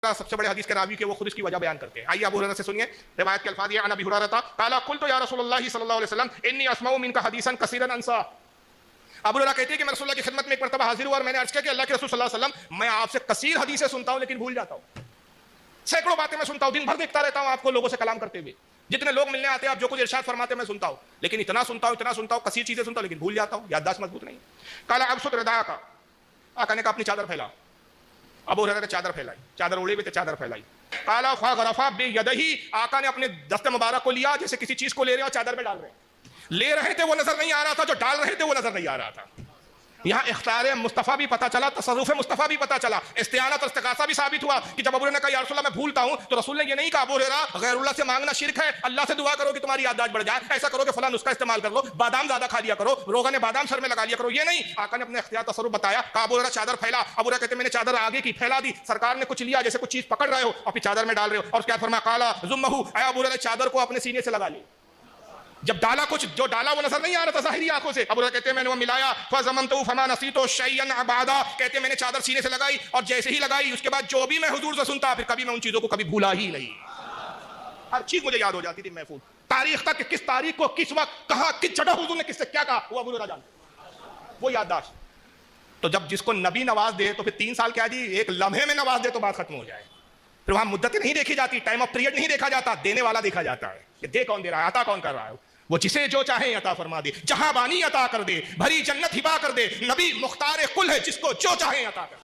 सबसे बड़े हदीस के रावी के वो खुद इसकी वजह बयान करते हैं। आइए अबू हुरैरा से सुनिए, रिवायत के अल्फाज ये अन अबी हुरैरा काला कुल्तु या रसूलुल्लाह सल्लल्लाहु अलैहि वसल्लम इन्नी अस्माउ मिनका हदीसन कसीरन अंसा। अबू हुरैरा कहते हैं कि मैं रसूलुल्लाह की खिदमत में एक मरतबा हाजिर हुआ और मैंने अर्ज किया कि अल्लाह के रसूल सल्लल्लाहु अलैहि वसल्लम, मैं आपसे कसीर हदीसें सुनता हूं लेकिन भूल जाता हूं। सैकड़ों बातें मैं सुनता हूं, दिन भर देखता रहता हूं आपको लोगों से कलाम करते हुए, जितने लोग मिलने आते हैं आप जो कुछ इरशाद फरमाते मैं सुनता हूं, लेकिन इतना सुनता हूं कसीर चीजें सुनता हूं लेकिन भूल जाता हूं, याददाश्त मजबूत नहीं। काला अबसुत रदा का आका ने कहा अपनी चादर फैला। अबू हुरैरा ने चादर फैलाई, चादर ओढ़े हुए थे, चादर फैलाई। काला फ़ग़रफ़ा बियदिही, आका ने अपने दस्त मुबारक को लिया जैसे किसी चीज को ले रहे और चादर में डाल रहे हैं। ले रहे थे वो नजर नहीं आ रहा था, जो डाल रहे थे वो नजर नहीं आ रहा था। यहाँ इख्तियार मुस्तफ़ा भी पता चला, तसर्रुफ़ मुस्तफ़ा भी पता चला, इस्तिआनत और इस्तिग़ासा भी साबित हुआ कि जब अबू हुरैरा ने कहा या रसूल अल्लाह मैं भूलता हूँ, तो रसूल ने ये नहीं कहा अबू हुरैरा गैरुल्लाह से मांगना शिर्क है, अल्लाह से दुआ करो कि तुम्हारी याददाश्त बढ़ जाए, ऐसा करो कि फलां नुस्खा इस्तेमाल कर लो, बादाम ज्यादा खा लिया करो, रोगन बादाम सर में लगा लिया करो, ये नहीं। आका ने अपने इख्तियार तसर्रुफ़ बताया, कहा अबू हुरैरा चादर फैला। अबू हुरैरा कहते मैंने चादर आगे की फैला दी, सरकार ने कुछ लिया जैसे कुछ चीज पकड़ रहे हो और फिर चादर में डाल रहे हो, और क्या फरमाया काला ज़ुम्महू, अबू हुरैरा चादर को अपने सीने से लगा ली। जब डाला कुछ जो डाला वो नजर नहीं आ रहा था ज़ाहिरी आंखों से। अबू हुरैरा कहते हैं मैंने वो मिलाया, फ़ज़ममतु फ़मा नसीतु शैयन अबादा, कहते हैं मैंने चादर सीने से लगाई और जैसे ही लगाई उसके बाद जो भी मैं हुजूर से सुनता फिर कभी मैं उन चीजों को कभी भूला ही नहीं, हर चीज मुझे याद हो जाती थी महफूज, तारीख तक किस तारीख को किस वक्त कहा किस जगह हुजूर ने किससे क्या कहा वो अबू हुरैरा जानते, वो याददाश्त। तो जब जिसको नबी नवाज दे तो फिर 3 साल क्या जी, एक लम्हे में नवाज दे तो बात खत्म हो जाए। फिर वहां मुद्दतें नहीं देखी जाती, टाइम ऑफ पीरियड नहीं देखा जाता, देने वाला देखा जाता है कि दे कौन दे रहा है, अता कौन कर रहा है। वो जिसे जो चाहे अता फरमा दे, जहां बानी अता कर दे, भरी जन्नत हिबा कर दे, नबी मुख्तार कुल है जिसको जो चाहे अता कर।